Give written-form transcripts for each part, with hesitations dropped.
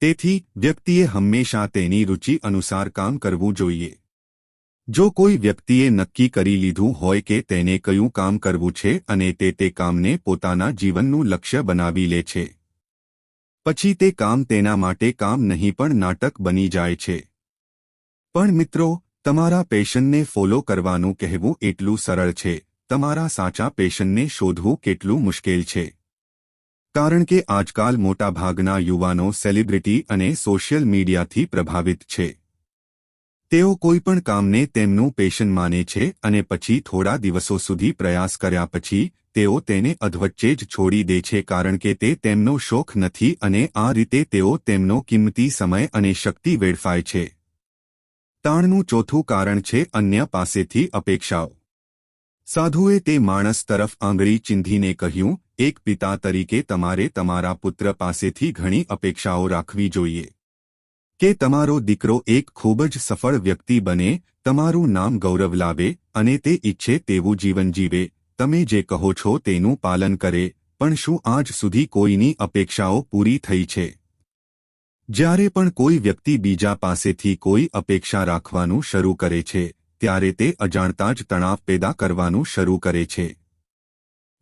તેથી વ્યક્તિએ હંમેશા તેની રુચિ અનુસાર કામ કરવું જોઈએ। જો કોઈ વ્યક્તિએ નક્કી કરી લીધું હોય કે તેને કયું કામ કરવું છે અને તે કામને પોતાના જીવનનું લક્ષ્ય બનાવી લે છે, પછી તે કામ તેના માટે કામ નહીં પણ નાટક બની જાય છે। પણ મિત્રો, તમારા પેશનને ફોલો કરવાનું કહેવું એટલું સરળ છે, તમારા સાચા પેશનને શોધવું કેટલું મુશ્કેલ છે। કારણ કે આજકાલ મોટાભાગના યુવાનો સેલિબ્રિટી અને સોશિયલ મીડિયાથી પ્રભાવિત છે। તેઓ કોઈપણ કામને તેમનું પેશન માને છે અને પછી થોડા દિવસો સુધી પ્રયાસ કર્યા પછી તેઓ તેને અધવચ્ચે જ છોડી દે છે કારણ કે તે તેમનો શોખ નથી અને આ રીતે તેઓ તેમનો કિંમતી સમય અને શક્તિ વેડફાય છે। તાણનું ચોથું કારણ છે અન્ય પાસેથી અપેક્ષાઓ। સાધુએ તે માણસ તરફ આંગળી ચીંધીને કહ્યું, એક પિતા તરીકે તમારે તમારા પુત્ર પાસેથી ઘણી અપેક્ષાઓ રાખવી જોઈએ કે તમારો દીકરો એક ખૂબ જ સફળ વ્યક્તિ બને, તમારું નામ ગૌરવ લાવે અને તે ઈચ્છે તેવું જીવન જીવે, તમે જે કહો છો તેનું પાલન કરે। પણ શું આજ સુધી કોઈની અપેક્ષાઓ પૂરી થઈ છે? જ્યારે પણ કોઈ વ્યક્તિ બીજા પાસેથી કોઈ અપેક્ષા રાખવાનું શરૂ કરે છે ત્યારે તે અજાણતા જ તણાવ પેદા કરવાનું શરૂ કરે છે।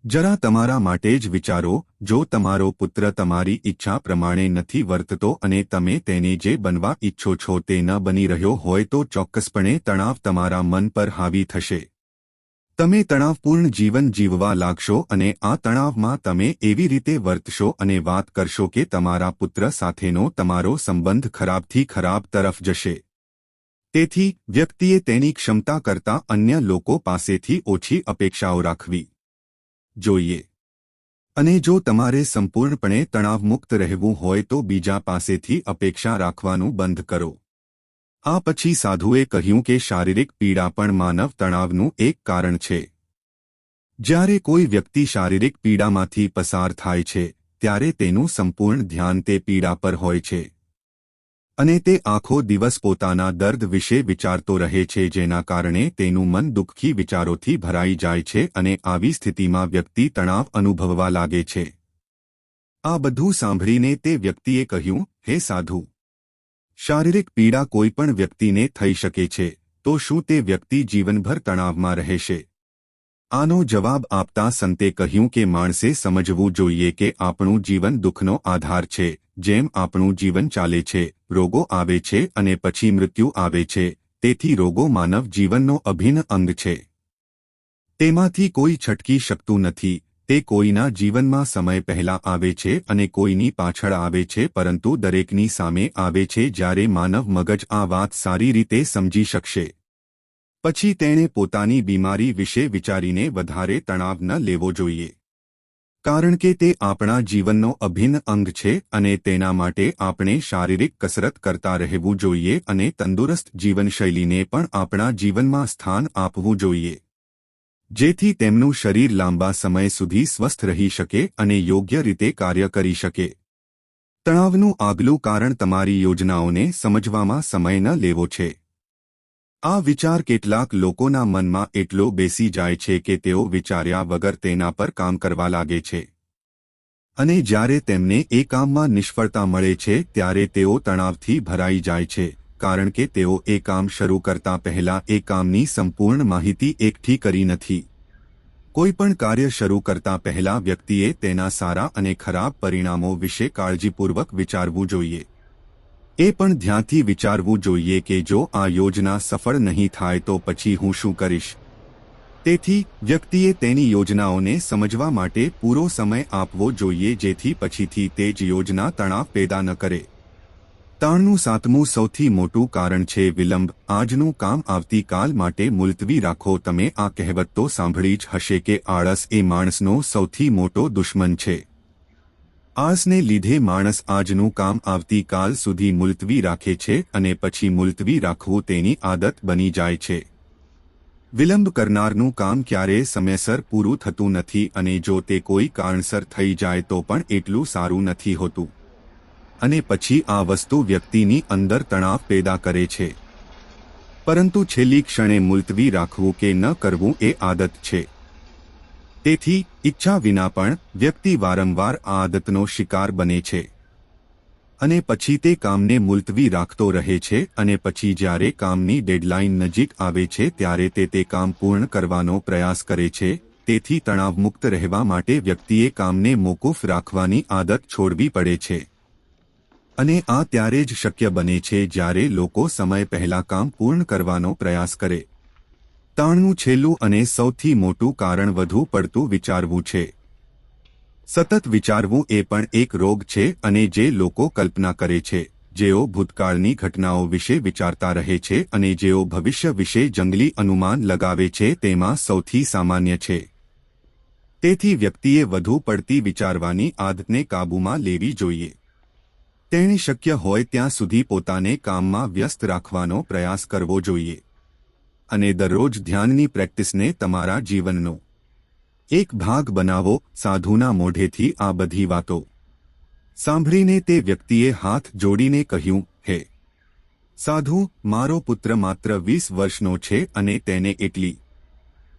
જરા તમારા માટે જ વિચારો, જો તમારો પુત્ર તમારી ઈચ્છા પ્રમાણે નથી વર્તતો અને તમે તેને જે બનવા ઈચ્છો છો તે ન બની રહ્યો હોય તો ચોક્કસપણે તણાવ તમારા મન પર હાવી થશે। તમે તણાવપૂર્ણ જીવન જીવવા લાગશો અને આ તણાવમાં તમે એવી રીતે વર્તશો અને વાત કરશો કે તમારા પુત્ર સાથેનો તમારો સંબંધ ખરાબથી ખરાબ તરફ જશે। તેથી વ્યક્તિએ તેની ક્ષમતા કરતાં અન્ય લોકો પાસેથી ઓછી અપેક્ષાઓ રાખવી જોઈએ। અને જો તમારે સંપૂર્ણપણે તણાવમુક્ત રહેવું હોય તો બીજા પાસેથી અપેક્ષા રાખવાનું બંધ કરો। આ પછી સાધુએ કહ્યું કે શારીરિક પીડા પણ માનવ તણાવનું એક કારણ છે। જ્યારે કોઈ વ્યક્તિ શારીરિક પીડામાંથી પસાર થાય છે ત્યારે તેનું સંપૂર્ણ ધ્યાન તે પીડા પર હોય છે અને તે આખો દિવસ પોતાના દર્દ વિશે વિચારતો રહે છે, જેના કારણે તેનું મન દુઃખી વિચારોથી ભરાઈ જાય છે અને આવી સ્થિતિમાં વ્યક્તિ તણાવ અનુભવવા લાગે છે। આ બધું સાંભળીને તે વ્યક્તિએ કહ્યું, હે સાધુ, શારીરિક પીડા કોઈપણ વ્યક્તિને થઈ શકે છે, તો શું તે વ્યક્તિ જીવનભર તણાવમાં રહેશે? આનો જવાબ આપતા સંતે કહ્યું કે માણસે સમજવું જોઈએ કે આપણું જીવન દુઃખનો આધાર છે। જેમ આપણું જીવન ચાલે છે, રોગો આવે છે અને પછી મૃત્યુ આવે છે, તેથી રોગો માનવ જીવનનો અભિન્ન અંગ છે। તેમાંથી કોઈ છટકી શકતું નથી। તે કોઈના જીવનમાં સમય પહેલા આવે છે અને કોઈની પાછળ આવે છે, પરંતુ દરેકની સામે આવે છે જ્યારે માનવ મગજ આ વાત સારી રીતે સમજી શકશે પછી તેણે પોતાની બીમારી વિશે વિચારીને વધારે તણાવ ન લેવો જોઈએ, કારણ કે તે આપણા જીવનનો અભિન્ન અંગ છે અને તેના માટે આપણે શારીરિક કસરત કરતા રહેવું જોઈએ અને તંદુરસ્ત જીવનશૈલીને પણ આપણા જીવનમાં સ્થાન આપવું જોઈએ, જેથી તેમનું શરીર લાંબા સમય સુધી સ્વસ્થ રહી શકે અને યોગ્ય રીતે કાર્ય કરી શકે। તણાવનું આગલું કારણ તમારી યોજનાઓને સમજવામાં સમય ન લેવો છે। આ વિચાર કેટલાક લોકોના મનમાં એટલો બેસી જાય છે કે તેઓ વિચાર્યા વગર તેના પર કામ કરવા લાગે છે અને જ્યારે તેમને એ કામમાં નિષ્ફળતા મળે છે ત્યારે તેઓ તણાવથી ભરાઈ જાય છે, કારણ કે તેઓ એ કામ શરૂ કરતા પહેલા એ કામની સંપૂર્ણ માહિતી એકઠી કરી નથી। કોઈપણ કાર્ય શરૂ કરતા પહેલા વ્યક્તિએ તેના સારા અને ખરાબ પરિણામો વિશે કાળજીપૂર્વક વિચારવું જોઈએ। એ પણ ધ્યાનથી વિચારવું જોઈએ કે જો આ યોજના સફળ નહીં થાય તો પછી હું શું કરીશ। તેથી વ્યક્તિએ તેની યોજનાઓને સમજવા માટે પૂરો સમય આપવો જોઈએ, જેથી પછીથી તે જ યોજના તણાવ પેદા ન કરે। તાણનું સાતમું સૌથી મોટું કારણ છે વિલંબ। આજનું કામ આવતીકાલ માટે મુલતવી રાખો। તમે આ કહેવત તો સાંભળી જ હશે કે આળસ એ માણસનો સૌથી મોટો દુશ્મન છે। આળસને લીધે માણસ આજનું કામ આવતીકાલ સુધી મુલતવી રાખે છે અને પછી મુલતવી રાખવું તેની આદત બની જાય છે। વિલંબ કરનારનું કામ ક્યારેય સમયસર પૂરું થતું નથી અને જો તે કોઈ કારણસર થઈ જાય તો પણ એટલું સારું નથી હોતું અને પછી આ વસ્તુ વ્યક્તિની અંદર તણાવ પેદા કરે છે। પરંતુ છેલ્લી ક્ષણે મુલતવી રાખવું કે ન કરવું એ આદત છે। તેથી ઈચ્છા વિના પણ વ્યક્તિ વારંવાર આ આદતનો શિકાર બને છે। અને પછી તે કામને મુલતવી રાખતો રહે છે અને પછી જ્યારે કામની ડેડલાઇન નજીક આવે છે ત્યારે તે કામ પૂર્ણ કરવાનો પ્રયાસ કરે છે. તેથી તણાવમુક્ત રહેવા માટે વ્યક્તિએ કામને મોકૂફ રાખવાની આદત છોડવી પડે છે. અને આ ત્યારે જ શક્ય બને છે જ્યારે લોકો સમય પહેલા કામ પૂર્ણ કરવાનો પ્રયાસ કરે. તાણનું છેલ્લું અને સૌથી મોટું કારણ વધુ પડતું વિચારવું છે. સતત વિચારવું એ પણ એક રોગ છે અને જે લોકો કલ્પના કરે છે, જેઓ ભૂતકાળની ઘટનાઓ વિશે વિચારતા રહે છે અને જેઓ ભવિષ્ય વિશે જંગલી અનુમાન લગાવે છે તેમાં સૌથી સામાન્ય છે. તેથી વ્યક્તિએ વધુ પડતી વિચારવાની આદતને કાબૂમાં લેવી જોઈએ. તેણે શક્ય હોય ત્યાં સુધી પોતાને કામમાં વ્યસ્ત રાખવાનો પ્રયાસ કરવો જોઈએ. અને દરરોજ ધ્યાનની પ્રેક્ટિસને તમારા જીવનનો એક ભાગ બનાવો. સાધુના મોઢેથી આ બધી વાતો સાંભળીને તે વ્યક્તિએ હાથ જોડીને કહ્યું, હે સાધુ, મારો પુત્ર માત્ર 20 વર્ષનો છે અને તેને એટલી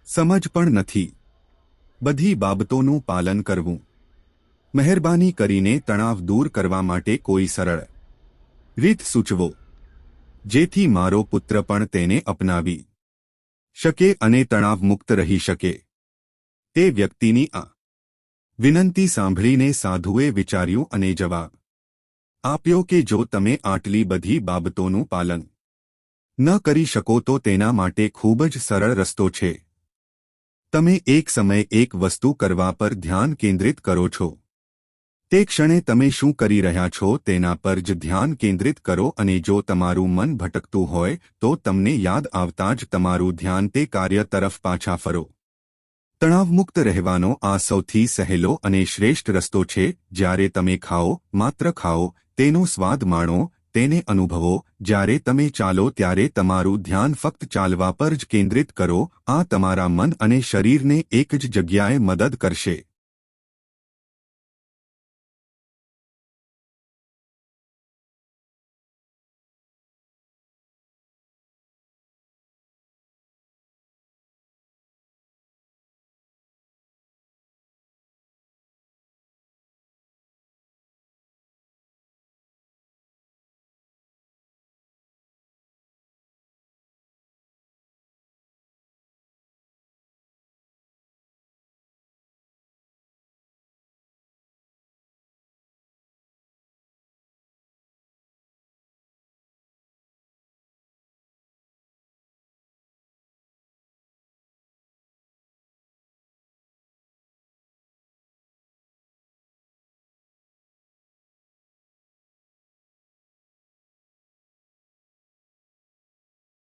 સમજ પણ નથી. બધી બાબતોનું પાલન કરવું. મહેરબાની કરીને તણાવ દૂર કરવા માટે કોઈ સરળ રીત સૂચવો, જેથી મારો પુત્ર પણ તેને અપનાવી શકે અને તણાવમુક્ત રહી શકે. તે વ્યક્તિની આ વિનંતી સાંભળીને સાધુએ વિચાર્યું અને જવાબ આપ્યો કે જો તમે આટલી બધી બાબતોનું પાલન ન કરી શકો તો તેના માટે ખૂબ જ સરળ રસ્તો છે. તમે એક સમયે એક વસ્તુ કરવા પર ધ્યાન કેન્દ્રિત કરો છો. તે ક્ષણે તમે શું કરી રહ્યા છો તેના પર જ ધ્યાન કેન્દ્રિત કરો અને જો તમારું મન ભટકતું હોય તો તમને યાદ આવતા જ તમારું ધ્યાન તે કાર્ય તરફ પાછા ફરો. તણાવમુક્ત રહેવાનો આ સૌથી સહેલો અને શ્રેષ્ઠ રસ્તો છે. જ્યારે તમે ખાઓ, માત્ર ખાઓ, તેનો સ્વાદ માણો, તેને અનુભવો. જ્યારે તમે ચાલો ત્યારે તમારું ધ્યાન ફક્ત ચાલવા પર જ કેન્દ્રિત કરો. આ તમારા મન અને શરીરને એક જ જગ્યાએ મદદ કરશે.